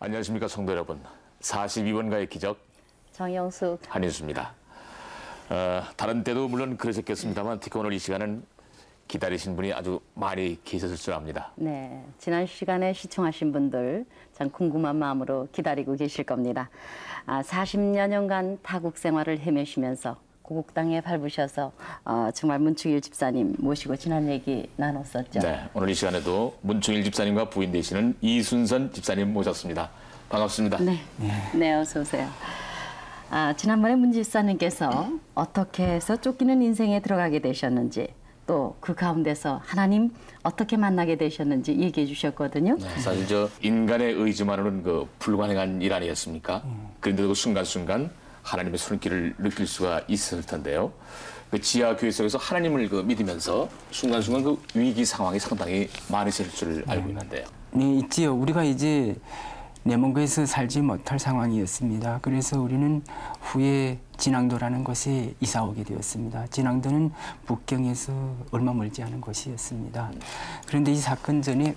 안녕하십니까 성도 여러분. 42번가의 기적 정영숙 한인수입니다. 다른 때도 물론 그러셨겠습니다만 특히 오늘 이 시간은 기다리신 분이 아주 많이 계셨을 줄 압니다. 네, 지난 시간에 시청하신 분들 참 궁금한 마음으로 기다리고 계실 겁니다. 40여년간 타국 생활을 헤매시면서 고국 땅에 밟으셔서 정말 문충일 집사님 모시고 지난 얘기 나눴었죠. 네, 오늘 이 시간에도 문충일 집사님과 부인 되시는 이순선 집사님 모셨습니다. 반갑습니다. 네, 어서 오세요. 지난번에 문 집사님께서 어떻게 해서 쫓기는 인생에 들어가게 되셨는지 또 그 가운데서 하나님 어떻게 만나게 되셨는지 얘기해 주셨거든요. 네, 사실 저 인간의 의지만으로는 그 불가능한 일 아니겠습니까? 그런데도 그 순간순간 하나님의 손길을 느낄 수가 있을 텐데요. 그 지하 교회 속에서 하나님을 믿으면서 순간순간 그 위기 상황이 상당히 많으실 줄 알고 있는데요. 네, 있지요. 우리가 이제 내몽고에서 살지 못할 상황이었습니다. 그래서 우리는 후에 진앙도라는 곳에 이사 오게 되었습니다. 진앙도는 북경에서 얼마 멀지 않은 곳이었습니다. 그런데 이 사건 전에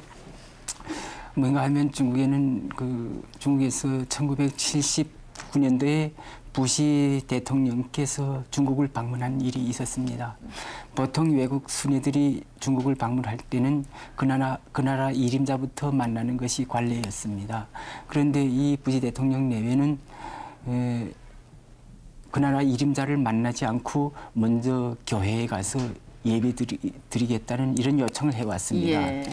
뭔가 하면 중국에서 1979년도에 부시 대통령께서 중국을 방문한 일이 있었습니다. 보통 외국 순회들이 중국을 방문할 때는 그 나라 이림자부터 만나는 것이 관례였습니다. 그런데 이 부시 대통령 내외는 그 나라 이림자를 만나지 않고 먼저 교회에 가서 예배 드리겠다는 이런 요청을 해왔습니다. 예.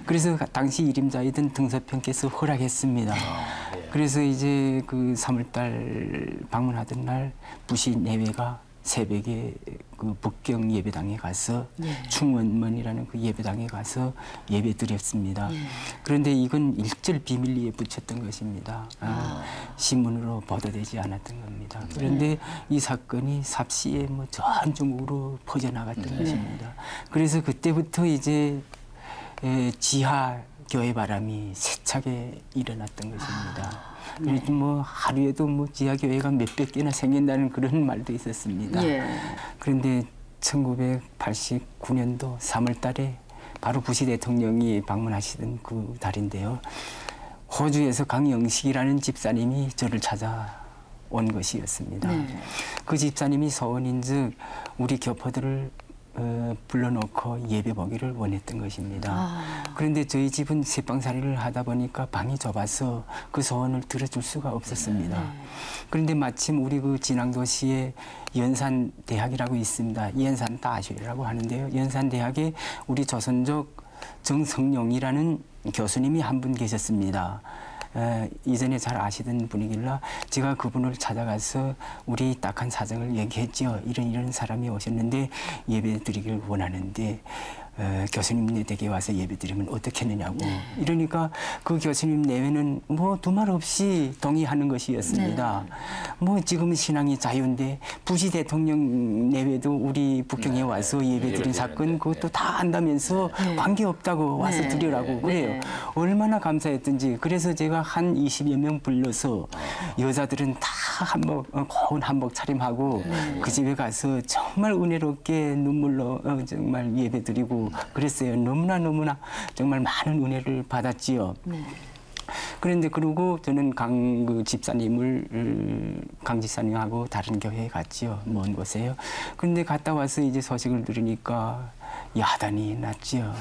그래서 당시 이림자이던 등서평께서 허락했습니다. 그래서 이제 그 3월달 방문하던 날 부시 내외가 새벽에 그 북경 예배당에 가서 충원문이라는 그 예배당에 가서 예배 드렸습니다. 그런데 이건 일절 비밀리에 붙였던 것입니다. 신문으로 보도되지 않았던 겁니다. 그런데 이 사건이 삽시에 전 중국으로 퍼져나갔던 것입니다. 그래서 그때부터 이제 지하 교회 바람이 세차게 일어났던 것입니다. 그래도 하루에도 지하 교회가 몇백 개나 생긴다는 그런 말도 있었습니다. 그런데 1989년도 3월 달에 바로 부시 대통령이 방문하시던 그 달인데요. 호주에서 강영식이라는 집사님이 저를 찾아온 것이었습니다. 그 집사님이 소원인즉 우리 교포들을 불러놓고 예배 보기를 원했던 것입니다. 그런데 저희 집은 새방살이를 하다 보니까 방이 좁아서 그 소원을 들어줄 수가 없었습니다. 그런데 마침 우리 그 진앙도시에 연산대학이라고 있습니다. 연산다학이라고 하는데요. 연산대학에 우리 조선족 정성용이라는 교수님이 한 분 계셨습니다. 이전에 잘 아시던 분이길래 제가 그분을 찾아가서 우리 딱한 사정을 얘기했죠. 이런 사람이 오셨는데 예배 드리길 원하는데 교수님 댁에 와서 예배 드리면 어떻겠느냐고. 이러니까 그 교수님 내외는 두말 없이 동의하는 것이었습니다. 지금 신앙이 자유인데 부시 대통령 내외도 우리 북경에 와서 예배 드린 사건 그것도 다 안다면서 관계없다고 와서 드리라고 그래요. 얼마나 감사했던지. 그래서 제가 한 20여 명 불러서 여자들은 다 고운 한복 차림하고 그 집에 가서 정말 은혜롭게 눈물로 정말 예배 드리고 그랬어요. 너무나 정말 많은 은혜를 받았지요. 그런데 그러고 저는 강 집사님하고 다른 교회에 갔지요. 먼 곳에요. 그런데 갔다 와서 이제 소식을 들으니까 야단이 났지요.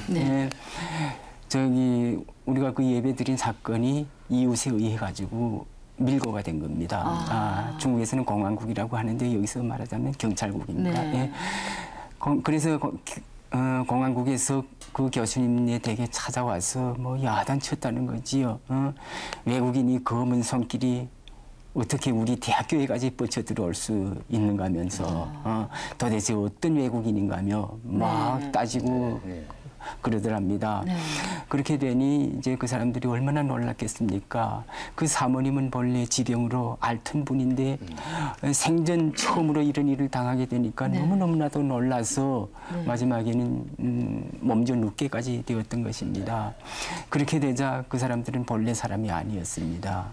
우리가 그 예배 드린 사건이 이웃에 의해 가지고 밀고가 된 겁니다. 중국에서는 공안국이라고 하는데 여기서 말하자면 경찰국입니다. 그래서 공안국에서 그 교수님네 댁에 찾아와서 야단 쳤다는 거지요. 외국인이 검은 손길이 어떻게 우리 대학교에까지 뻗쳐 들어올 수 있는가 하면서 도대체 어떤 외국인인가며 막 따지고 그러더랍니다. 그렇게 되니 이제 그 사람들이 얼마나 놀랐겠습니까? 그 사모님은 본래 지병으로 앓던 분인데 생전 처음으로 이런 일을 당하게 되니까 너무너무나도 놀라서 마지막에는 몸져 눕게까지 되었던 것입니다. 그렇게 되자 그 사람들은 본래 사람이 아니었습니다.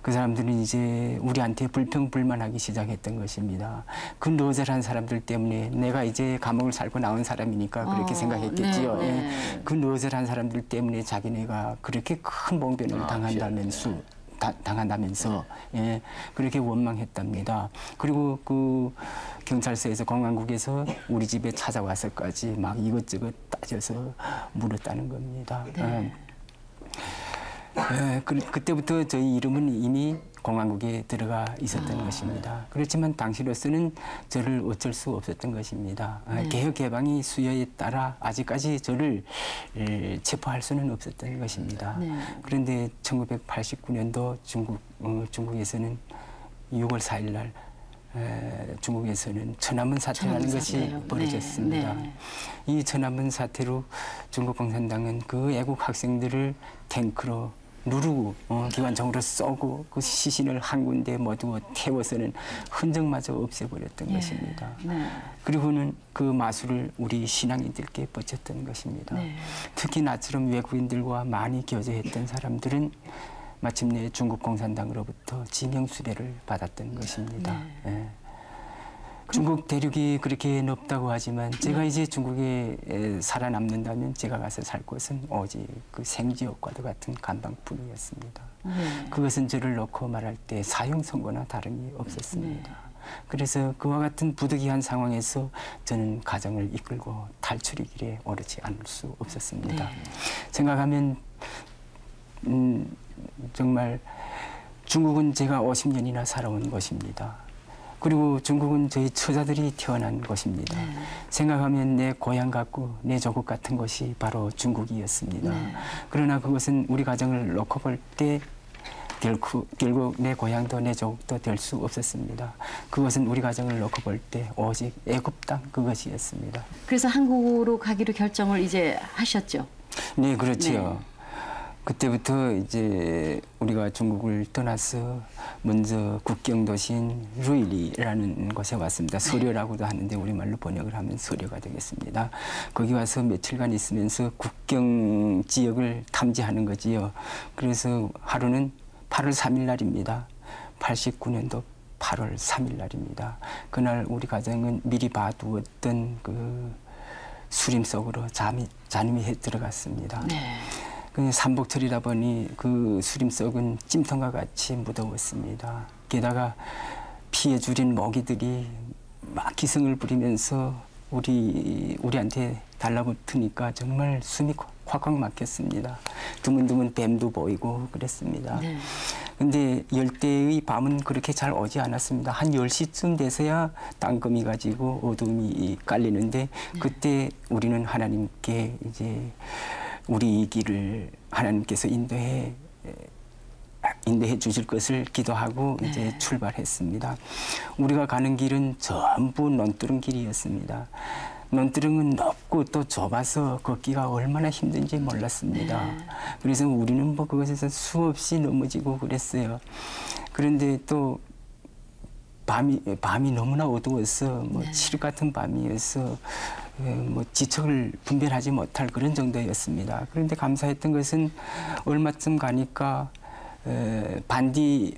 그 사람들은 이제 우리한테 불평불만하기 시작했던 것입니다. 그 노절한 사람들 때문에 내가 이제 감옥을 살고 나온 사람이니까 그렇게 생각했겠죠. 있지요. 네, 예. 네. 그 너절한 사람들 때문에 자기네가 그렇게 큰 봉변을 당한다면서 예, 그렇게 원망했답니다. 그리고 그 경찰서에서 공안국에서 우리 집에 찾아와서까지 막 이것저것 따져서 물었다는 겁니다. 네. 그때부터 저희 이름은 이미 공안국에 들어가 있었던 것입니다. 그렇지만 당시로서는 저를 어쩔 수 없었던 것입니다. 개혁 개방의 수요에 따라 아직까지 저를 체포할 수는 없었던 것입니다. 네. 그런데 1989년도 중국에서는 6월 4일 날 중국에서는 천안문 사태라는 것이 사태요. 벌어졌습니다. 네, 네. 이 천안문 사태로 중국 공산당은 그 애국 학생들을 탱크로 누르고 기관총으로 쏘고 그 시신을 한 군데 모두 태워서는 흔적마저 없애버렸던 것입니다. 네. 그리고는 그 마술을 우리 신앙인들께 뻗쳤던 것입니다. 네. 특히 나처럼 외국인들과 많이 교제했던 사람들은 마침내 중국 공산당으로부터 지명수배를 받았던 것입니다. 네. 예. 중국 대륙이 그렇게 넓다고 하지만 제가 이제 중국에 살아남는다면 제가 가서 살 곳은 오직 그 생지옥과도 같은 간방뿐이었습니다. 네. 그것은 저를 놓고 말할 때 사형 선고나 다름이 없었습니다. 그래서 그와 같은 부득이한 상황에서 저는 가정을 이끌고 탈출의 길에 오르지 않을 수 없었습니다. 네. 생각하면 정말 중국은 제가 50년이나 살아온 곳입니다. 그리고 중국은 저희 처자들이 태어난 곳입니다. 네. 생각하면 내 고향 같고 내 조국 같은 곳이 바로 중국이었습니다. 네. 그러나 그것은 우리 가정을 놓고 볼 때 결국 내 고향도 내 조국도 될 수 없었습니다. 그것은 우리 가정을 놓고 볼 때 오직 애국 땅 그것이었습니다. 그래서 한국으로 가기로 결정을 이제 하셨죠? 네, 그렇지요. 네. 그때부터 이제 우리가 중국을 떠나서 먼저 국경 도시인 루이리라는 곳에 왔습니다. 서려라고도 하는데 우리말로 번역을 하면 서려가 되겠습니다. 거기 와서 며칠간 있으면서 국경 지역을 탐지하는 거지요. 그래서 하루는 8월 3일 날입니다. 89년도 8월 3일 날입니다. 그날 우리 가정은 미리 봐두었던 그 수림 속으로 잠이 들어갔습니다. 네. 그 삼복철이다 보니 그 수림속은 찜통과 같이 무더웠습니다. 게다가 피해 줄인 모기들이 막 기승을 부리면서 우리한테 달라붙으니까 정말 숨이 콱콱 막혔습니다. 드문드문 뱀도 보이고 그랬습니다. 네. 근데 열대의 밤은 그렇게 잘 오지 않았습니다. 한 10시쯤 돼서야 땅거미 가지고 어둠이 깔리는데 그때 우리는 하나님께 이제 우리 이 길을 하나님께서 인도해 주실 것을 기도하고 이제 출발했습니다. 우리가 가는 길은 전부 논두렁 길이었습니다. 논두렁은 높고 또 좁아서 걷기가 얼마나 힘든지 몰랐습니다. 그래서 우리는 뭐 그것에서 수없이 넘어지고 그랬어요. 그런데 또 밤이 너무나 어두워서 뭐 칠흑 같은 밤이어서 뭐 지척을 분별하지 못할 그런 정도였습니다. 그런데 감사했던 것은 얼마쯤 가니까 반디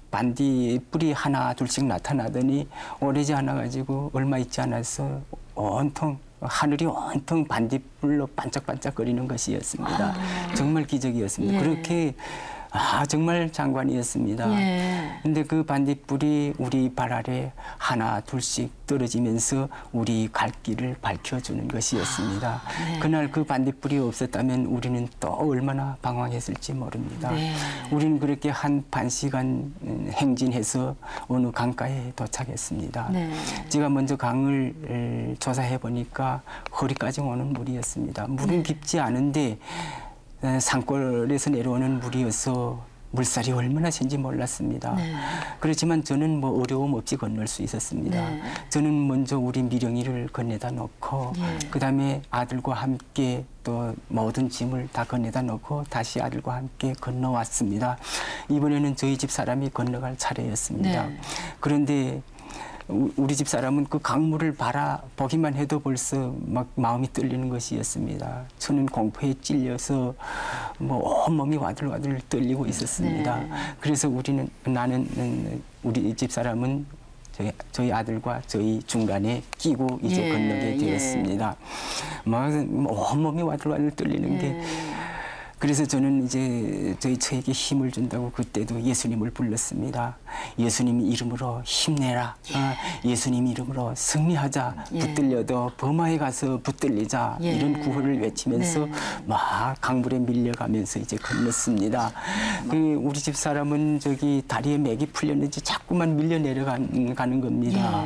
뿔이 하나 둘씩 나타나더니 오래지 않아 가지고 얼마 있지 않아서 온통 하늘이 온통 반딧불로 반짝반짝거리는 것이었습니다. 정말 기적이었습니다. 예. 그렇게 정말 장관이었습니다. 근데 예. 그 반딧불이 우리 발 아래 하나 둘씩 떨어지면서 우리 갈 길을 밝혀주는 것이었습니다. 네. 그날 그 반딧불이 없었다면 우리는 또 얼마나 방황했을지 모릅니다. 네. 우리는 그렇게 한 반 시간 행진해서 어느 강가에 도착했습니다. 네. 제가 먼저 강을 조사해 보니까 허리까지 오는 물이었습니다. 물은 깊지 않은데 산골에서 내려오는 물이어서 물살이 얼마나 센지 몰랐습니다. 네. 그렇지만 저는 뭐 어려움 없이 건널 수 있었습니다. 네. 저는 먼저 우리 미령이를 건네다 놓고 예. 그다음에 아들과 함께 또 모든 짐을 다 건네다 놓고 다시 아들과 함께 건너왔습니다. 이번에는 저희 집 사람이 건너갈 차례였습니다. 네. 그런데 우리 집 사람은 그 강물을 바라보기만 해도 벌써 막 마음이 떨리는 것이었습니다. 저는 공포에 찔려서 뭐 온몸이 와들와들 떨리고 있었습니다. 네. 그래서 우리 집 사람은 저희 아들과 저희 중간에 끼고 이제 건너게 되었습니다. 막 온몸이 와들와들 떨리는 게 그래서 저는 이제 저희 처에게 힘을 준다고 그때도 예수님을 불렀습니다. 예수님 이름으로 힘내라. 예수님 이름으로 승리하자. 붙들려도 버마에 가서 붙들리자. 이런 구호를 외치면서 막 강물에 밀려가면서 이제 건넜습니다. 우리 집 사람은 저기 다리에 맥이 풀렸는지 자꾸만 밀려 내려가는 겁니다.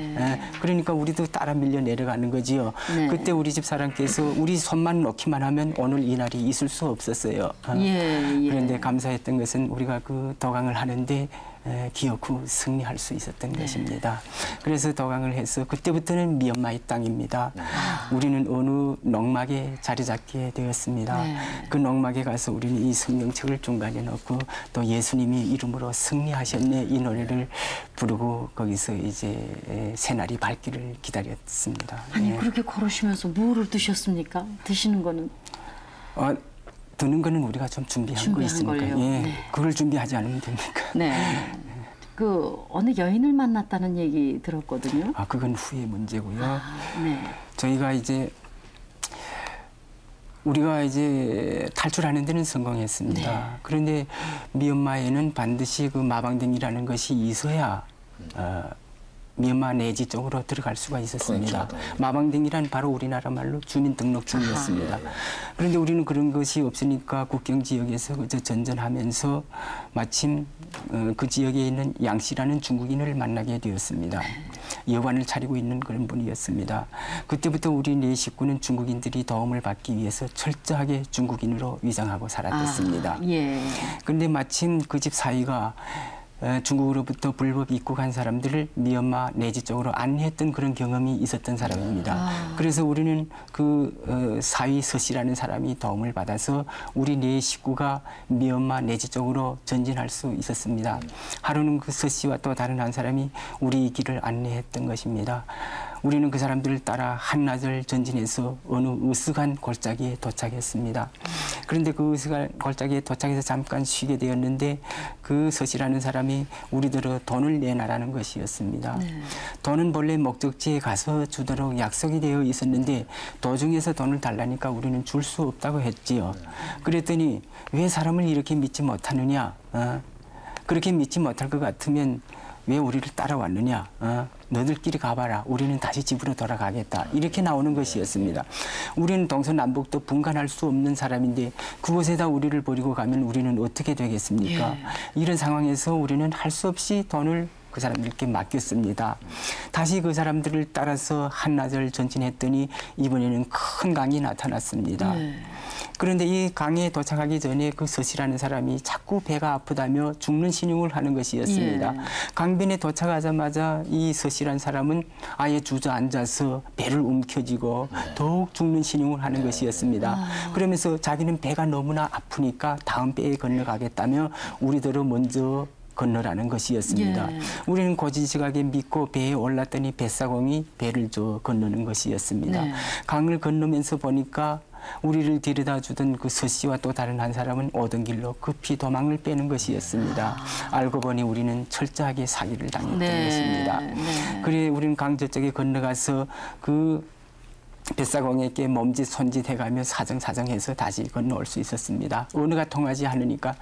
그러니까 우리도 따라 밀려 내려가는 거지요. 그때 우리 집 사람께서 우리 손만 놓기만 하면 오늘 이 날이 있을 수 없었어요. 그런데 감사했던 것은 우리가 그 도강을 하는데 기어코 승리할 수 있었던 것입니다. 그래서 도강을 해서 그때부터는 미얀마의 땅입니다. 우리는 어느 농막에 자리 잡게 되었습니다. 그 농막에 가서 우리는 이 성경책을 중간에 넣고 또 예수님이 이름으로 승리하셨네 이 노래를 부르고 거기서 이제 새날이 밝기를 기다렸습니다. 아니 그렇게 걸으시면서 뭐를 드셨습니까? 드시는 거는? 드는 거는 우리가 좀 준비한 거 있으니까 그걸 준비하지 않으면 됩니까? 그 어느 여인을 만났다는 얘기 들었거든요. 그건 후의 문제고요. 저희가 이제 우리가 이제 탈출하는 데는 성공했습니다. 그런데 미얀마에는 반드시 그 마방댕이라는 것이 있어야 미얀마 내지 쪽으로 들어갈 수가 있었습니다. 마방댕이란 바로 우리나라 말로 주민등록증이었습니다. 그런데 우리는 그런 것이 없으니까 국경 지역에서 그저 전전하면서 마침 그 지역에 있는 양씨라는 중국인을 만나게 되었습니다. 여관을 차리고 있는 그런 분이었습니다. 그때부터 우리 네 식구는 중국인들이 도움을 받기 위해서 철저하게 중국인으로 위장하고 살았습니다. 그런데 마침 그 집 사위가 중국으로부터 불법 입국한 사람들을 미얀마 내지 쪽으로 안내했던 그런 경험이 있었던 사람입니다. 그래서 우리는 그 사위 서씨라는 사람이 도움을 받아서 우리 네 식구가 미얀마 내지 쪽으로 전진할 수 있었습니다. 하루는 그 서씨와 또 다른 한 사람이 우리 길을 안내했던 것입니다. 우리는 그 사람들을 따라 한나절 전진해서 어느 으슥한 골짜기에 도착했습니다. 그런데 그 으슥한 골짜기에 도착해서 잠깐 쉬게 되었는데 그 서씨라는 사람이 우리들의 돈을 내놔라는 것이었습니다. 돈은 본래 목적지에 가서 주도록 약속이 되어 있었는데 도중에서 돈을 달라니까 우리는 줄 수 없다고 했지요. 그랬더니 왜 사람을 이렇게 믿지 못하느냐? 그렇게 믿지 못할 것 같으면 왜 우리를 따라왔느냐? 너들끼리 가봐라. 우리는 다시 집으로 돌아가겠다. 이렇게 나오는 것이었습니다. 우리는 동서남북도 분간할 수 없는 사람인데 그곳에다 우리를 버리고 가면 우리는 어떻게 되겠습니까? 이런 상황에서 우리는 할 수 없이 돈을 그 사람들께 맡겼습니다. 다시 그 사람들을 따라서 한나절 전진했더니 이번에는 큰 강이 나타났습니다. 그런데 이 강에 도착하기 전에 그 서씨라는 사람이 자꾸 배가 아프다며 죽는 신용을 하는 것이었습니다. 강변에 도착하자마자 이 서씨라는 사람은 아예 주저앉아서 배를 움켜쥐고 더욱 죽는 신용을 하는 것이었습니다. 그러면서 자기는 배가 너무나 아프니까 다음 배에 건너가겠다며 우리들을 먼저 건너라는 것이었습니다. 우리는 고지식하게 믿고 배에 올랐더니 뱃사공이 배를 건너는 것이었습니다. 강을 건너면서 보니까 우리를 데려다 주던 그 서씨와 또 다른 한 사람은 오던 길로 급히 도망을 빼는 것이었습니다. 알고 보니 우리는 철저하게 사기를 당했던 것입니다. 그래 우리는 강 저쪽에 건너가서 그 뱃사공에게 몸짓 손짓 해가며 사정사정해서 다시 건너올 수 있었습니다. 언어가 통하지 않으니까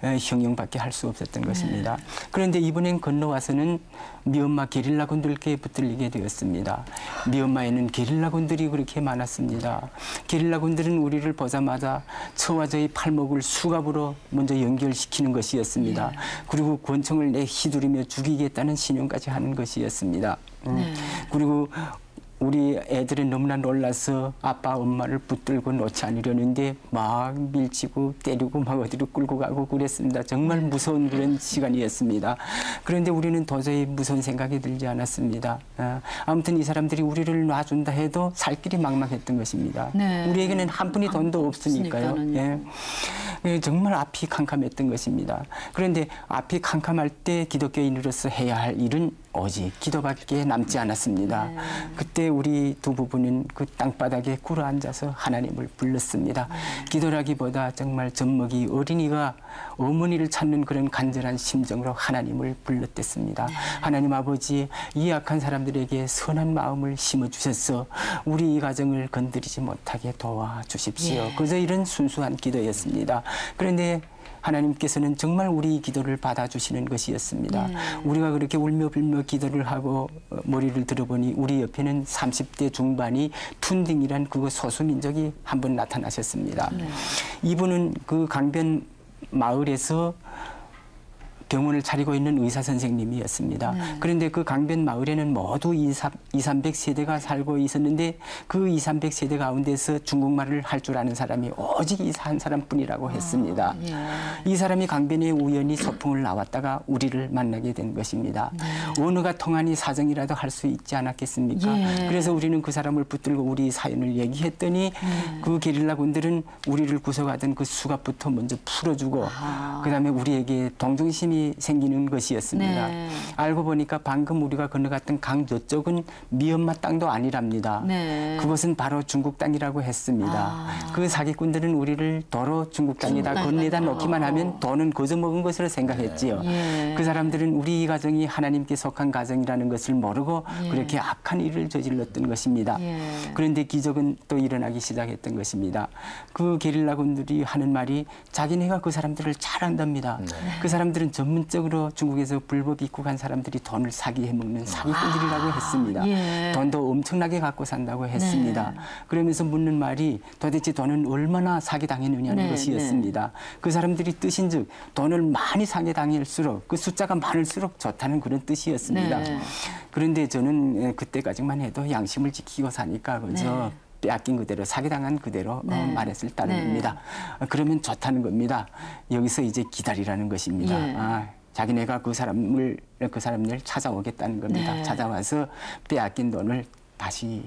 형용밖에 할 수 없었던 것입니다. 그런데 이번엔 건너와서는 미얀마 게릴라군들께 붙들리게 되었습니다. 미얀마에는 게릴라군들이 그렇게 많았습니다. 게릴라군들은 우리를 보자마자 저와 저의 팔목을 수갑으로 먼저 연결시키는 것이었습니다. 그리고 권총을 내 휘두르며 죽이겠다는 신용까지 하는 것이었습니다. 그리고 우리 애들이 너무나 놀라서 아빠 엄마를 붙들고 놓지 않으려는데 막 밀치고 때리고 막 어디로 끌고 가고 그랬습니다. 정말 무서운 그런 시간이었습니다. 그런데 우리는 도저히 무서운 생각이 들지 않았습니다. 아무튼 이 사람들이 우리를 놔준다 해도 살 길이 막막했던 것입니다. 우리에게는 한 푼이 돈도 없으니까요. 정말 앞이 캄캄했던 것입니다. 그런데 앞이 캄캄할 때 기독교인으로서 해야 할 일은 오직 기도밖에 남지 않았습니다. 그때 우리 두 부부는 그 땅바닥에 꿇어 앉아서 하나님을 불렀습니다. 기도라기보다 정말 젖먹이 어린이가 어머니를 찾는 그런 간절한 심정으로 하나님을 불렀댔습니다. 하나님 아버지, 이 약한 사람들에게 선한 마음을 심어주셔서 우리 이 가정을 건드리지 못하게 도와주십시오. 그저 이런 순수한 기도였습니다. 그런데 하나님께서는 정말 우리 기도를 받아주시는 것이었습니다. 우리가 그렇게 울며 불며 기도를 하고 머리를 들어보니 우리 옆에는 30대 중반이 툰딩이란 그 소수민족이 한 분 나타나셨습니다. 이분은 그 강변 마을에서 병원을 차리고 있는 의사 선생님이었습니다. 그런데 그 강변 마을에는 모두 200-300세대가 살고 있었는데 그 200-300세대 가운데서 중국말을 할 줄 아는 사람이 오직 이 한 사람뿐이라고 했습니다. 이 사람이 강변에 우연히 소풍을 나왔다가 우리를 만나게 된 것입니다. 언어가 통하니 사정이라도 할 수 있지 않았겠습니까? 그래서 우리는 그 사람을 붙들고 우리 사연을 얘기했더니 그 게릴라 군들은 우리를 구속하던 그 수갑부터 먼저 풀어주고 그다음에 우리에게 동정심이 생기는 것이었습니다. 알고 보니까 방금 우리가 건너갔던 강 저쪽은 미얀마 땅도 아니랍니다. 그것은 바로 중국 땅이라고 했습니다. 그 사기꾼들은 우리를 도로 중국 땅에다 건네다 놓기만 하면 돈은 거저 먹은 것으로 생각했지요. 그 사람들은 우리 가정이 하나님께 속한 가정이라는 것을 모르고 그렇게 악한 일을 저질렀던 것입니다. 그런데 기적은 또 일어나기 시작했던 것입니다. 그 게릴라군들이 하는 말이 자기네가 그 사람들을 잘 안답니다. 그 사람들은 전문적으로 중국에서 불법 입국한 사람들이 돈을 사기해 먹는 사기꾼들이라고 했습니다. 돈도 엄청나게 갖고 산다고 했습니다. 그러면서 묻는 말이 도대체 돈은 얼마나 사기당했느냐는 것이었습니다. 그 사람들이 뜻인즉 돈을 많이 사기당할수록 그 숫자가 많을수록 좋다는 그런 뜻이었습니다. 그런데 저는 그때까지만 해도 양심을 지키고 사니까 그저 빼앗긴 그대로 사기당한 그대로 말했을 따름입니다. 그러면 좋다는 겁니다. 여기서 이제 기다리라는 것입니다. 자기네가 그 사람을 찾아오겠다는 겁니다. 찾아와서 빼앗긴 돈을 다시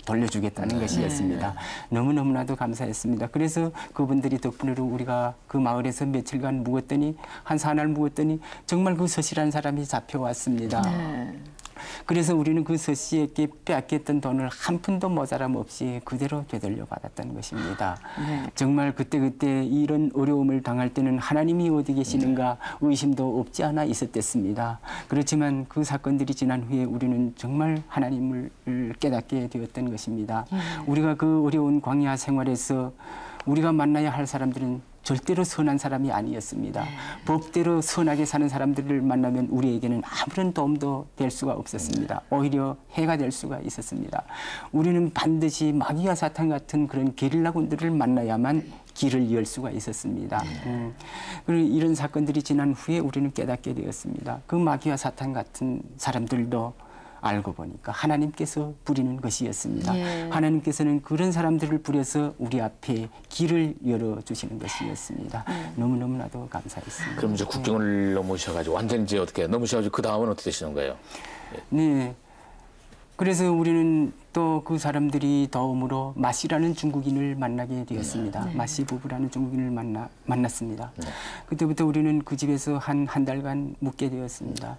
돌려주겠다는 것이었습니다. 너무너무나도 감사했습니다. 그래서 그분들이 덕분으로 우리가 그 마을에서 며칠간 묵었더니 한 사날 묵었더니 정말 그 서씨라는 사람이 잡혀왔습니다. 그래서 우리는 그 서씨에게 빼앗겼던 돈을 한 푼도 모자람 없이 그대로 되돌려 받았다는 것입니다. 정말 그때 이런 어려움을 당할 때는 하나님이 어디 계시는가 의심도 없지 않아 있었댔습니다. 그렇지만 그 사건들이 지난 후에 우리는 정말 하나님을 깨닫게 되었던 것입니다. 우리가 그 어려운 광야 생활에서 우리가 만나야 할 사람들은 절대로 선한 사람이 아니었습니다. 법대로 선하게 사는 사람들을 만나면 우리에게는 아무런 도움도 될 수가 없었습니다. 오히려 해가 될 수가 있었습니다. 우리는 반드시 마귀와 사탄 같은 그런 게릴라군들을 만나야만 길을 열 수가 있었습니다. 그리고 이런 사건들이 지난 후에 우리는 깨닫게 되었습니다. 그 마귀와 사탄 같은 사람들도 알고 보니까 하나님께서 부리는 것이었습니다. 하나님께서는 그런 사람들을 부려서 우리 앞에 길을 열어주시는 것이었습니다. 너무너무나도 감사했습니다. 그럼 이제 국경을 넘으셔가지고 완전히 이제 어떻게 넘으셔가지고 그 다음은 어떻게 되시는 거예요? 네. 그래서 우리는 또 그 사람들이 다음으로 마씨라는 중국인을 만나게 되었습니다. 마씨 부부라는 중국인을 만났습니다. 그때부터 우리는 그 집에서 한 달간 묵게 되었습니다.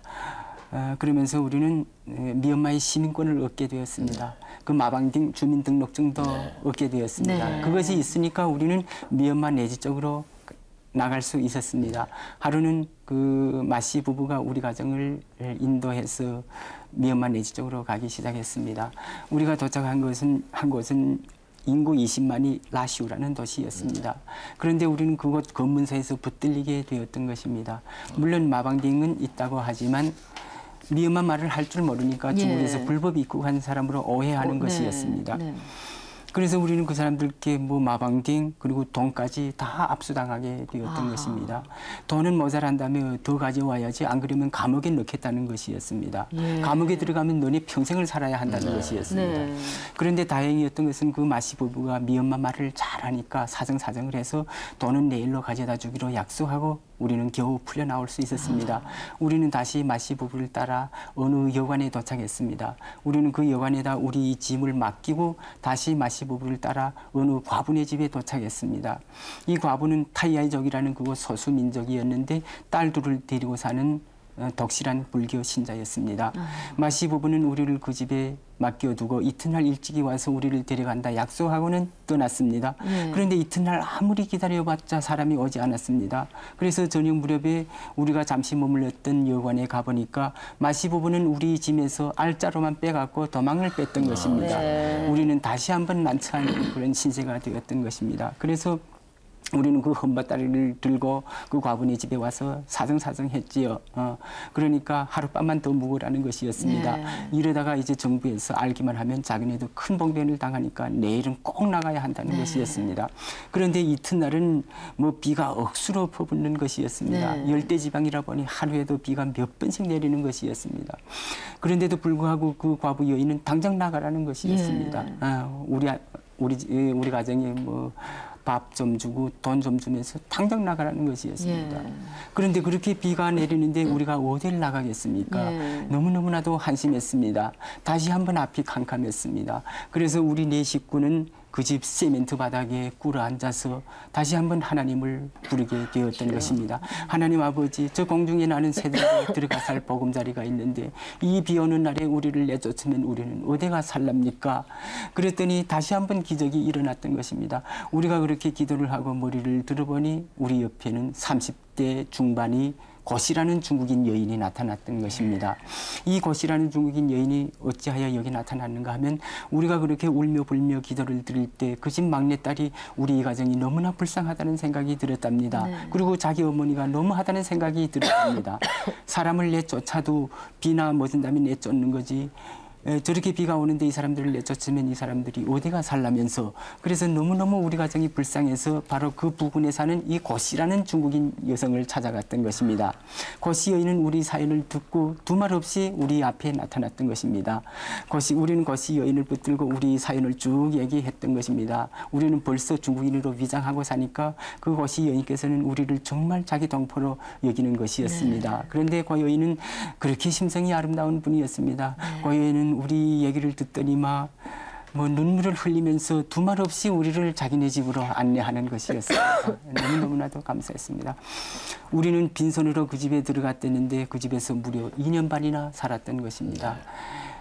그러면서 우리는 미얀마의 시민권을 얻게 되었습니다. 그 마방딩 주민등록증도 얻게 되었습니다. 그것이 있으니까 우리는 미얀마 내지 쪽으로 나갈 수 있었습니다. 하루는 그 마씨 부부가 우리 가정을 인도해서 미얀마 내지 쪽으로 가기 시작했습니다. 우리가 도착한 한 곳은 인구 20만이 라시우라는 도시였습니다. 그런데 우리는 그곳 검문소에서 붙들리게 되었던 것입니다. 물론 마방딩은 있다고 하지만 미얀마 말을 할 줄 모르니까 중국에서 불법 입국한 사람으로 오해하는 것이었습니다. 그래서 우리는 그 사람들께 뭐 마방딩 그리고 돈까지 다 압수당하게 되었던 것입니다. 돈은 모자란다며 더 가져와야지 안 그러면 감옥에 넣겠다는 것이었습니다. 감옥에 들어가면 너네 평생을 살아야 한다는 것이었습니다. 그런데 다행이었던 것은 그 마씨 부부가 미얀마 말을 잘하니까 사정사정을 해서 돈은 내일로 가져다 주기로 약속하고 우리는 겨우 풀려 나올 수 있었습니다. 우리는 다시 마씨 부부를 따라 어느 여관에 도착했습니다. 우리는 그 여관에다 우리 짐을 맡기고 다시 마씨 부부를 따라 어느 과부네 집에 도착했습니다. 이 과부는 타이아이족이라는 그곳 소수민족이었는데 딸 둘을 데리고 사는 독실한 불교 신자였습니다. 마시부부는 우리를 그 집에 맡겨두고 이튿날 일찍이 와서 우리를 데려간다 약속하고는 떠났습니다. 그런데 이튿날 아무리 기다려봤자 사람이 오지 않았습니다. 그래서 저녁 무렵에 우리가 잠시 머물렀던 여관에 가보니까 마시부부는 우리 짐에서 알짜로만 빼갖고 도망을 뺐던 것입니다. 우리는 다시 한번 난처한 그런 신세가 되었던 것입니다. 그래서 우리는 그 헌밭다리를 들고 그 과부네 집에 와서 사정사정했지요. 그러니까 하룻밤만 더 묵으라는 것이었습니다. 이러다가 이제 정부에서 알기만 하면 자기네도 큰 봉변을 당하니까 내일은 꼭 나가야 한다는 것이었습니다. 그런데 이튿날은 뭐 비가 억수로 퍼붓는 것이었습니다. 열대지방이라 보니 하루에도 비가 몇 번씩 내리는 것이었습니다. 그런데도 불구하고 그 과부 여인은 당장 나가라는 것이었습니다. 우리 가정이 뭐 밥 좀 주고 돈 좀 주면서 당장 나가라는 것이었습니다. 그런데 그렇게 비가 내리는데 우리가 어딜 나가겠습니까? 너무너무나도 한심했습니다. 다시 한번 앞이 캄캄했습니다. 그래서 우리 네 식구는 그 집 세멘트 바닥에 꿇어 앉아서 다시 한번 하나님을 부르게 되었던 것입니다. 하나님 아버지, 저 공중에 나는 새들에 들어가 살 보금자리가 있는데 이 비 오는 날에 우리를 내쫓으면 우리는 어디가 살랍니까? 그랬더니 다시 한번 기적이 일어났던 것입니다. 우리가 그렇게 기도를 하고 머리를 들어보니 우리 옆에는 30대 중반이 고시라는 중국인 여인이 나타났던 것입니다. 이 고시라는 중국인 여인이 어찌하여 여기 나타났는가 하면 우리가 그렇게 울며 불며 기도를 드릴 때 그 집 막내딸이 우리 가정이 너무나 불쌍하다는 생각이 들었답니다. 그리고 자기 어머니가 너무하다는 생각이 들었답니다. 사람을 내쫓아도 비나 맞은 다음에 내쫓는 거지. 저렇게 비가 오는데 이 사람들을 내쫓으면 이 사람들이 어디가 살라면서 그래서 너무너무 우리 가정이 불쌍해서 바로 그 부근에 사는 이 고씨라는 중국인 여성을 찾아갔던 것입니다. 고씨 여인은 우리 사연을 듣고 두말 없이 우리 앞에 나타났던 것입니다. 우리는 고씨 여인을 붙들고 우리 사연을 쭉 얘기했던 것입니다. 우리는 벌써 중국인으로 위장하고 사니까 그 고씨 여인께서는 우리를 정말 자기 동포로 여기는 것이었습니다. 그런데 그 여인은 그렇게 심성이 아름다운 분이었습니다. 그 여인은 우리 얘기를 듣더니 뭐 눈물을 흘리면서 두말 없이 우리를 자기네 집으로 안내하는 것이었습니다. 너무너무나도 감사했습니다. 우리는 빈손으로 그 집에 들어갔댔는데 그 집에서 무려 2년 반이나 살았던 것입니다.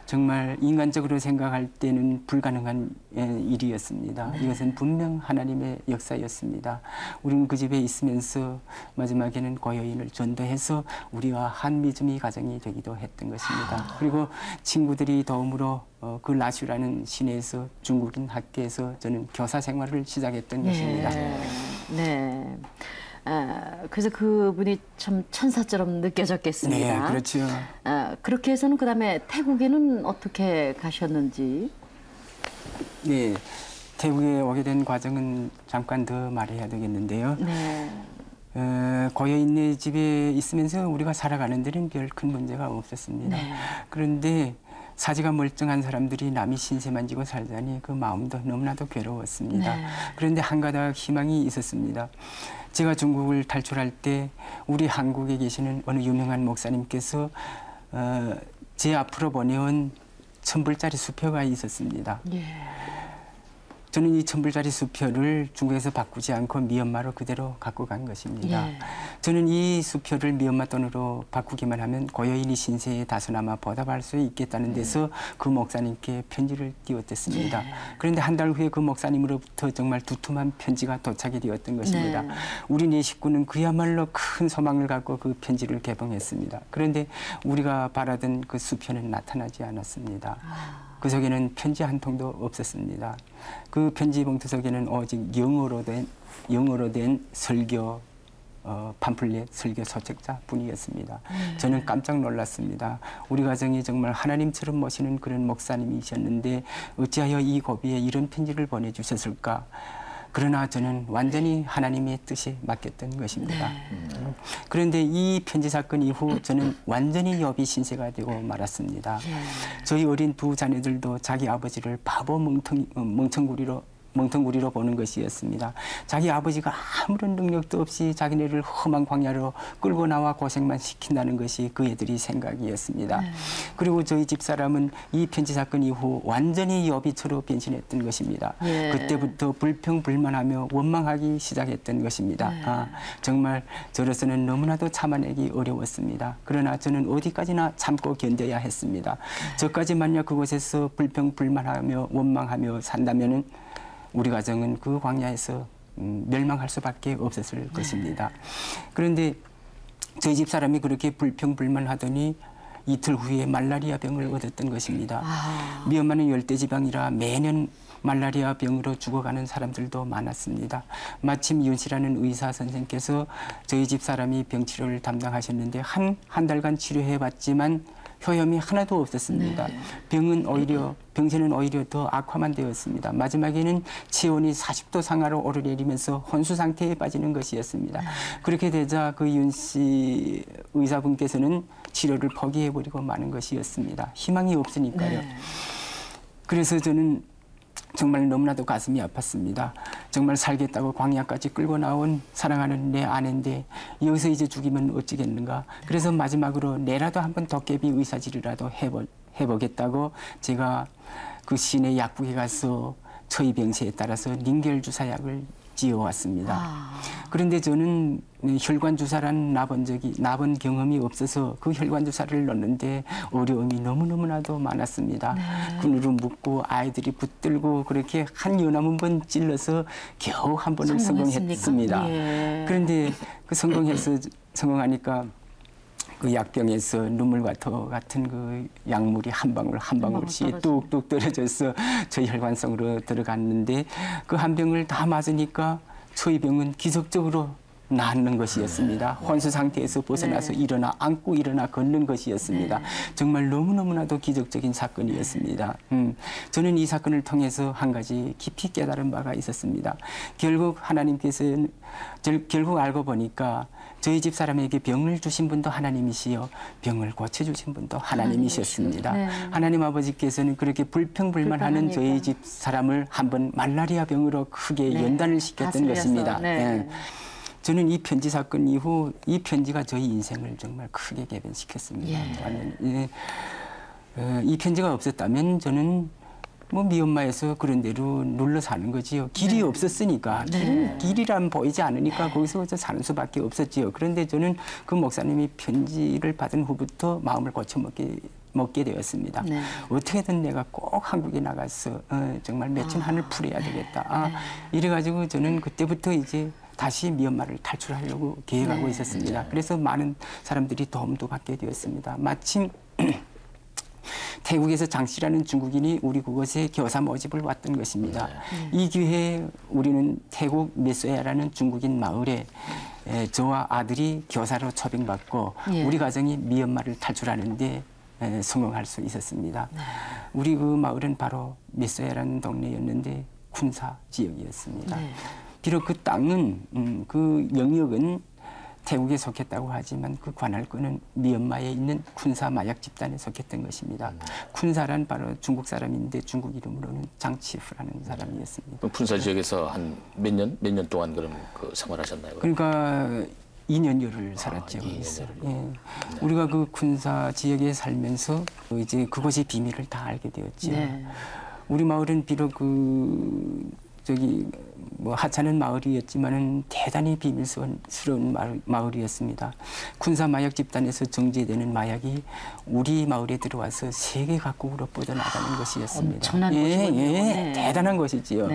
정말 인간적으로 생각할 때는 불가능한 일이었습니다. 이것은 분명 하나님의 역사였습니다. 우리는 그 집에 있으면서 마지막에는 그 여인을 전도해서 우리와 한미주미 가정이 되기도 했던 것입니다. 그리고 친구들이 도움으로 그 라슈라는 시내에서 중국인 학교에서 저는 교사 생활을 시작했던 것입니다. 네. 그래서 그분이 참 천사처럼 느껴졌겠습니다. 네, 그렇죠. 그렇게 해서는 그다음에 태국에는 어떻게 가셨는지? 네, 태국에 오게 된 과정은 잠깐 더 말해야 되겠는데요. 고여인네 집에 있으면서 우리가 살아가는 데는 별 큰 문제가 없었습니다. 그런데 사지가 멀쩡한 사람들이 남이 신세만 지고 살자니 그 마음도 너무나도 괴로웠습니다. 그런데 한 가닥 희망이 있었습니다. 제가 중국을 탈출할 때 우리 한국에 계시는 어느 유명한 목사님께서 제 앞으로 보내온 1000불짜리 수표가 있었습니다. 저는 이 1000불짜리 수표를 중국에서 바꾸지 않고 미얀마로 그대로 갖고 간 것입니다. 저는 이 수표를 미얀마 돈으로 바꾸기만 하면 고여인이 신세에 다소나마 보답할 수 있겠다는 데서 그 목사님께 편지를 띄웠댔습니다. 그런데 한 달 후에 그 목사님으로부터 정말 두툼한 편지가 도착이 되었던 것입니다. 우리 네 식구는 그야말로 큰 소망을 갖고 그 편지를 개봉했습니다. 그런데 우리가 바라던 그 수표는 나타나지 않았습니다. 그 속에는 편지 한 통도 없었습니다. 그 편지 봉투 속에는 오직 영어로 된 설교 팜플렛 설교 소책자 뿐이었습니다. 저는 깜짝 놀랐습니다. 우리 가정이 정말 하나님처럼 모시는 그런 목사님이셨는데 어찌하여 이 고비에 이런 편지를 보내주셨을까? 그러나 저는 완전히 하나님의 뜻에 맡겼던 것입니다. 그런데 이 편지 사건 이후 저는 완전히 여비 신세가 되고 말았습니다. 저희 어린 두 자녀들도 자기 아버지를 바보 멍청구리로 멍텅구리로 보는 것이었습니다. 자기 아버지가 아무런 능력도 없이 자기네를 험한 광야로 끌고 나와 고생만 시킨다는 것이 그 애들이 생각이었습니다. 그리고 저희 집사람은 이 편지 사건 이후 완전히 여비처로 변신했던 것입니다. 그때부터 불평불만하며 원망하기 시작했던 것입니다. 정말 저로서는 너무나도 참아내기 어려웠습니다. 그러나 저는 어디까지나 참고 견뎌야 했습니다. 저까지 만약 그곳에서 불평불만하며 원망하며 산다면은 우리 가정은 그 광야에서 멸망할 수밖에 없었을 것입니다. 그런데 저희 집 사람이 그렇게 불평불만하더니 이틀 후에 말라리아 병을 얻었던 것입니다. 미얀마는 열대지방이라 매년 말라리아 병으로 죽어가는 사람들도 많았습니다. 마침 윤 씨라는 의사 선생께서 저희 집 사람이 병치료를 담당하셨는데 한 달간 치료해봤지만 효험이 하나도 없었습니다. 병세는 오히려 더 악화만 되었습니다. 마지막에는 체온이 40도 상하로 오르내리면서 혼수 상태에 빠지는 것이었습니다. 그렇게 되자 그 윤 씨 의사분께서는 치료를 포기해버리고 마는 것이었습니다. 희망이 없으니까요. 그래서 저는 정말 너무나도 가슴이 아팠습니다. 정말 살겠다고 광야까지 끌고 나온 사랑하는 내 아내인데 여기서 이제 죽이면 어찌겠는가. 그래서 마지막으로 내라도 한번 도깨비 의사질이라도 해보겠다고 제가 그 시내 약국에 가서 저희 병세에 따라서 링겔주사약을 지어왔습니다. 그런데 저는 혈관 주사란 나본 경험이 없어서 그 혈관 주사를 넣는데 어려움이 너무너무나도 많았습니다. 그늘로 묶고 아이들이 붙들고 그렇게 한 연암 번 찔러서 겨우 한 번을 성공했습니다. 그런데 그 성공하니까 그 약병에서 눈물과터 같은 그 약물이 한 방울 한 방울씩 뚝뚝 떨어져서 저희 혈관성으로 들어갔는데 그 한 병을 다 맞으니까 저희 병은 기적적으로 낫는 것이었습니다. 혼수 상태에서 벗어나서 안고 일어나 걷는 것이었습니다. 정말 너무너무나도 기적적인 사건이었습니다. 저는 이 사건을 통해서 한 가지 깊이 깨달은 바가 있었습니다. 결국 하나님께서는 결국 알고 보니까 저희 집 사람에게 병을 주신 분도 하나님이시요 병을 고쳐주신 분도 하나님이셨습니다. 하나님 아버지께서는 그렇게 불평불만하는 저희 집 사람을 한번 말라리아 병으로 크게 연단을 시켰던 것입니다. 저는 이 편지 사건 이후 이 편지가 저희 인생을 정말 크게 개변시켰습니다. 이 편지가 없었다면 저는 뭐 미얀마에서 그런 대로 눌러 사는 거지요. 길이 없었으니까 길이란 보이지 않으니까 거기서 사는 수밖에 없었지요. 그런데 저는 그 목사님이 편지를 받은 후부터 마음을 고쳐먹게 되었습니다. 어떻게든 내가 꼭 한국에 나가서 정말 맺힌 한을 풀어야 되겠다. 이래가지고 저는 그때부터 이제 다시 미얀마를 탈출하려고 계획하고 있었습니다. 그래서 많은 사람들이 도움도 받게 되었습니다. 마침 태국에서 장 씨라는 중국인이 우리 그곳에 교사 모집을 왔던 것입니다. 이 기회에 우리는 태국 메소야라는 중국인 마을에 저와 아들이 교사로 초빙받고 우리 가정이 미얀마를 탈출하는데 성공할 수 있었습니다. 우리 그 마을은 바로 메소야라는 동네였는데 군사 지역이었습니다. 비록 그 땅은 그 영역은 태국에 속했다고 하지만 그 관할권은 미얀마에 있는 쿤사 마약 집단에 속했던 것입니다. 쿤사란 바로 중국 사람인데 중국 이름으로는 장치프라는 사람이었습니다. 그럼 쿤사 지역에서 한 몇 년 동안 그럼 그 생활하셨나요? 그러니까 2년여를 살았죠. 2년여를. 예. 우리가 그 쿤사 지역에 살면서 이제 그것의 비밀을 다 알게 되었죠. 우리 마을은 비록 뭐 하찮은 마을이었지만은 대단히 비밀스러운 마을이었습니다. 군사 마약 집단에서 정제되는 마약이 우리 마을에 들어와서 세계 각국으로 뻗어나가는 것이었습니다. 엄청난 것이군요. 대단한 것이지요.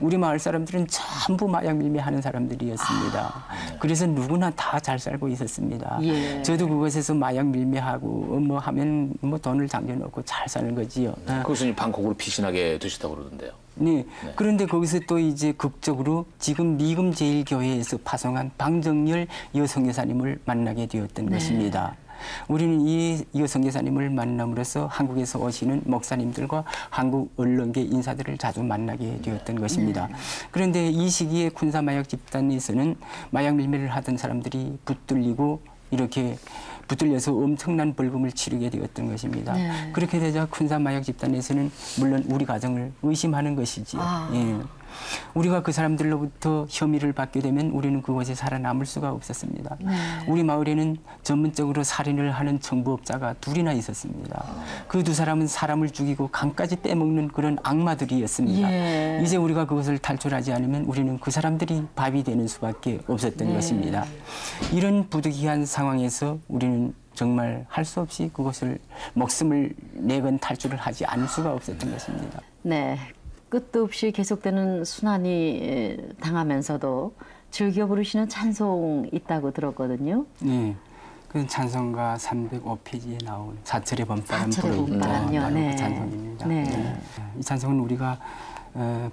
우리 마을 사람들은 전부 마약 밀매하는 사람들이었습니다. 그래서 누구나 다 잘 살고 있었습니다. 저도 그곳에서 마약 밀매하고 뭐 하면 뭐 돈을 장려놓고 잘 사는 거지요. 그것은 방콕으로 피신하게 되셨다고 그러던데요. 그런데 거기서 또 이제 극적으로 지금 미금 제일교회에서 파송한 방정열 여성여사님을 만나게 되었던 것입니다. 우리는 이 여성여사님을 만남으로써 한국에서 오시는 목사님들과 한국 언론계 인사들을 자주 만나게 되었던 것입니다. 그런데 이 시기에 군사 마약 집단에서는 마약 밀매를 하던 사람들이 붙들리고 이렇게 붙들려서 엄청난 벌금을 치르게 되었던 것입니다. 네. 그렇게 되자 군사 마약 집단에서는 물론 우리 가정을 의심하는 것이지요. 예. 우리가 그 사람들로부터 혐의를 받게 되면 우리는 그곳에 살아남을 수가 없었습니다. 우리 마을에는 전문적으로 살인을 하는 정보업자가 둘이나 있었습니다. 그 두 사람은 사람을 죽이고 강까지 빼먹는 그런 악마들이었습니다. 예. 이제 우리가 그것을 탈출하지 않으면 우리는 그 사람들이 밥이 되는 수밖에 없었던 것입니다. 이런 부득이한 상황에서 우리는 정말 할 수 없이 그것을 목숨을 내건 탈출을 하지 않을 수가 없었던 것입니다. 네. 끝도 없이 계속되는 순환이 당하면서도 즐겨 부르시는 찬송 있다고 들었거든요. 네. 그 찬송가 305페이지에 나온 사철의 봄바람 사철의 봄바람요. 바로 네. 그 찬송입니다. 네. 네. 이 찬송은 우리가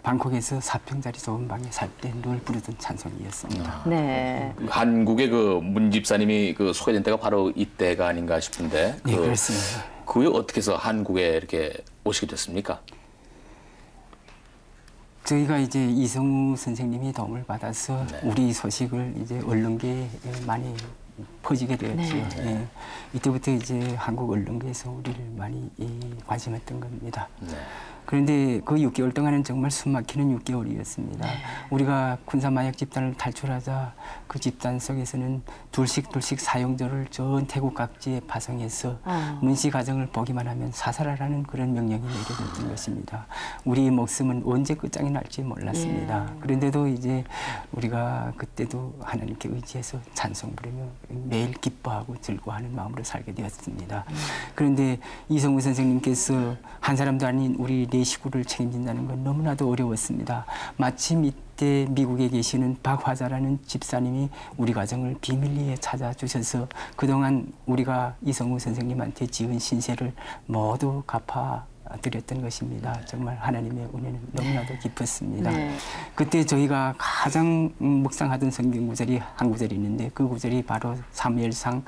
방콕에서 4평짜리 좁은 방에 살 때 늘 부르던 찬송이었습니다. 네. 한국의 그 문 집사님이 그 소개된 때가 바로 이때가 아닌가 싶은데. 네, 그렇습니다. 그 후에 어떻게 해서 한국에 이렇게 오시게 됐습니까? 저희가 이제 이성우 선생님이 도움을 받아서 우리 소식을 이제 언론계에 많이 퍼지게 되었죠. 예. 이때부터 이제 한국 언론계에서 우리를 많이 관심했던 겁니다. 그런데 그 6개월 동안은 정말 숨막히는 6개월이었습니다. 우리가 군사 마약 집단을 탈출하자 그 집단 속에서는 둘씩 사형조를 전 태국 각지에 파송해서 문씨 가정을 보기만 하면 사살하라는 그런 명령이 내려졌던 것입니다. 우리의 목숨은 언제 끝장이 날지 몰랐습니다. 그런데도 이제 우리가 그때도 하나님께 의지해서 찬송 부르며 매일 기뻐하고 즐거워하는 마음으로 살게 되었습니다. 그런데 이성우 선생님께서 한 사람도 아닌 우리 네 식구를 책임진다는 건 너무나도 어려웠습니다. 마침 이때 미국에 계시는 박화자라는 집사님이 우리 가정을 비밀리에 찾아주셔서 그동안 우리가 이성우 선생님한테 지은 신세를 모두 갚아드렸던 것입니다. 정말 하나님의 은혜는 너무나도 깊었습니다. 그때 저희가 가장 묵상하던 성경 구절이 한 구절이 있는데 그 구절이 바로 사무엘상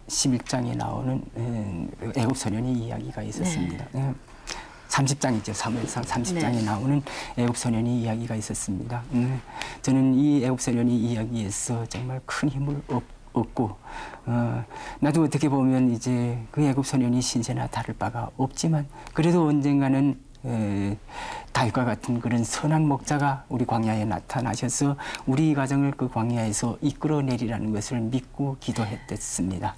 11장에 나오는 애굽 소년의 이야기가 있었습니다. 30장이죠. 사무엘상 30장에 나오는 애굽 소년의 이야기가 있었습니다. 저는 이 애굽 소년의 이야기에서 정말 큰 힘을 얻고 나도 어떻게 보면 이제 그 애굽 소년이 신세나 다를 바가 없지만 그래도 언젠가는 다윗과 같은 그런 선한 목자가 우리 광야에 나타나셔서 우리 가정을 그 광야에서 이끌어내리라는 것을 믿고 기도했습니다.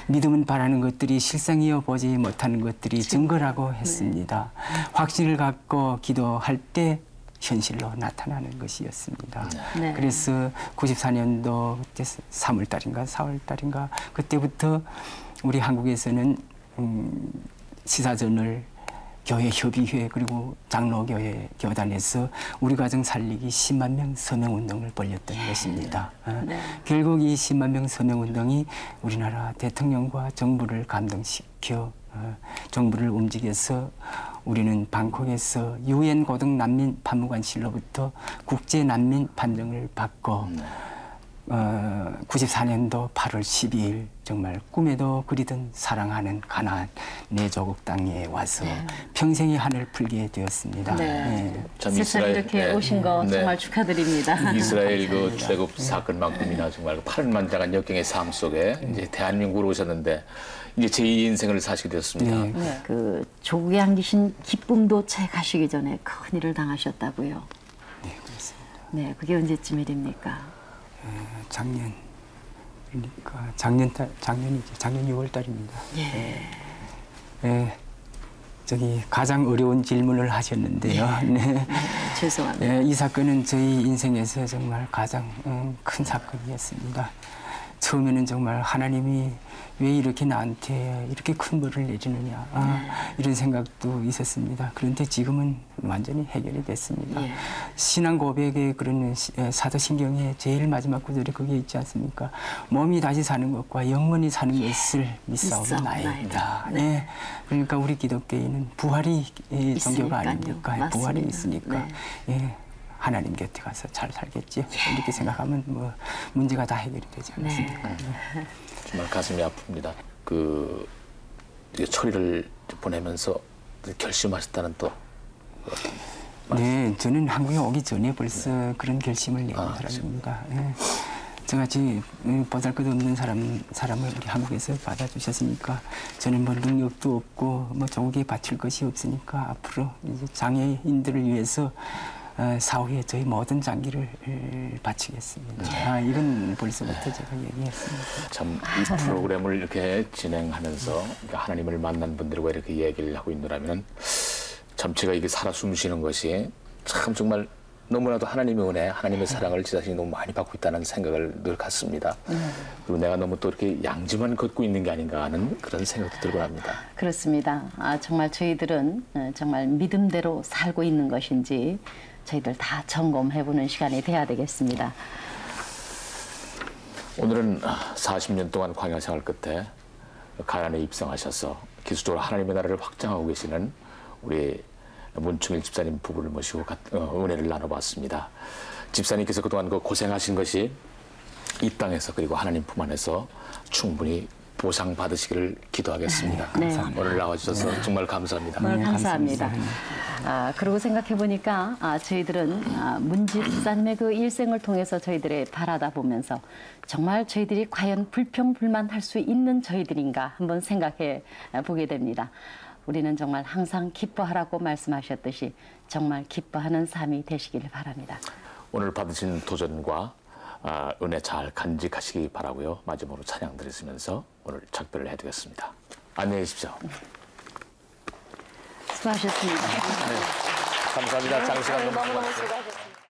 믿음은 바라는 것들이 실상이어 보지 못하는 것들이 증거라고 했습니다. 확신을 갖고 기도할 때 현실로 나타나는 것이었습니다. 그래서 94년도 그때 3월달인가 4월달인가 그때부터 우리 한국에서는 시사전을 교회 협의회 그리고 장로교회 교단에서 우리 가정 살리기 10만 명 서명운동을 벌였던 것입니다. 결국 이 10만 명 서명운동이 우리나라 대통령과 정부를 감동시켜 정부를 움직여서 우리는 방콕에서 유엔 고등 난민 판무관실로부터 국제 난민 판정을 받고 94년도 8월 12일 정말 꿈에도 그리던 사랑하는 가나안 내 조국 땅에 와서 평생의 한을 풀게 되었습니다. 세상에 이렇게 오신 거 정말 축하드립니다. 이스라엘 그 출애굽 사건만큼이나 정말 파란만장한 역경의 삶 속에 이제 대한민국으로 오셨는데 이제 제2 인생을 사시게 되었습니다. 그 조국에 안기신 기쁨도 채 가시기 전에 큰 일을 당하셨다고요. 네, 그렇습니다. 네, 그게 언제쯤 일입니까? 작년 그러니까 작년이죠. 작년 6월 달입니다. 저기 가장 어려운 질문을 하셨는데요. 죄송합니다. 이 사건은 저희 인생에서 정말 가장 큰 사건이었습니다. 처음에는 정말 하나님이 왜 이렇게 나한테 이렇게 큰 벌을 내주느냐 이런 생각도 있었습니다. 그런데 지금은 완전히 해결이 됐습니다. 신앙 고백의 그런 사도신경의 제일 마지막 구절이 거기에 있지 않습니까? 몸이 다시 사는 것과 영원히 사는 것을 믿사옵나이다. 그러니까 우리 기독교인은 부활이 종교가 아닙니까? 맞습니다. 부활이 있으니까 하나님 곁에 가서 잘 살겠지. 이렇게 생각하면 뭐 문제가 다 해결이 되지 않습니까? 정말 가슴이 아픕니다. 그 처리를 보내면서 결심하셨다는 또. 네, 저는 한국에 오기 전에 벌써 그런 결심을 내린 사람입니다. 저같이 보잘것없는 사람을 우리 한국에서 받아주셨으니까 저는 뭐 능력도 없고 뭐 조국에 바칠 것이 없으니까 앞으로 이제 장애인들을 위해서 사후에 저희 모든 장기를 바치겠습니다. 이건 벌써부터 제가 얘기했습니다. 참 이 프로그램을 이렇게 진행하면서 그러니까 하나님을 만난 분들과 이렇게 얘기를 하고 있노라면 참 제가 이게 살아 숨쉬는 것이 참 정말 너무나도 하나님의 은혜, 하나님의 사랑을 제 자신이 너무 많이 받고 있다는 생각을 늘 갖습니다. 그리고 내가 너무 또 이렇게 양지만 걷고 있는 게 아닌가 하는 그런 생각도 들고 합니다. 그렇습니다. 정말 저희들은 정말 믿음대로 살고 있는 것인지 저희들 다 점검해보는 시간이 돼야 되겠습니다. 오늘은 40년 동안 광야 생활 끝에 가나안에 입성하셔서 기술적으로 하나님의 나라를 확장하고 계시는 우리 문충일 집사님 부부를 모시고 은혜를 나눠봤습니다. 집사님께서 그동안 그 고생하신 것이 이 땅에서 그리고 하나님 품 안에서 충분히 보상받으시기를 기도하겠습니다. 네. 오늘 나와주셔서 정말 감사합니다. 감사합니다. 그리고 생각해보니까 저희들은 문집 집사님의 그 일생을 통해서 저희들의 바라다 보면서 정말 저희들이 과연 불평불만할 수 있는 저희들인가 한번 생각해 보게 됩니다. 우리는 정말 항상 기뻐하라고 말씀하셨듯이 정말 기뻐하는 삶이 되시기를 바랍니다. 오늘 받으신 도전과 은혜 잘 간직하시기 바라고요. 마지막으로 찬양 드리면서 오늘 작별을 해드리겠습니다. 안녕히 계십시오. 수고하셨습니다. 감사합니다. 장시간 너무 고맙습니다.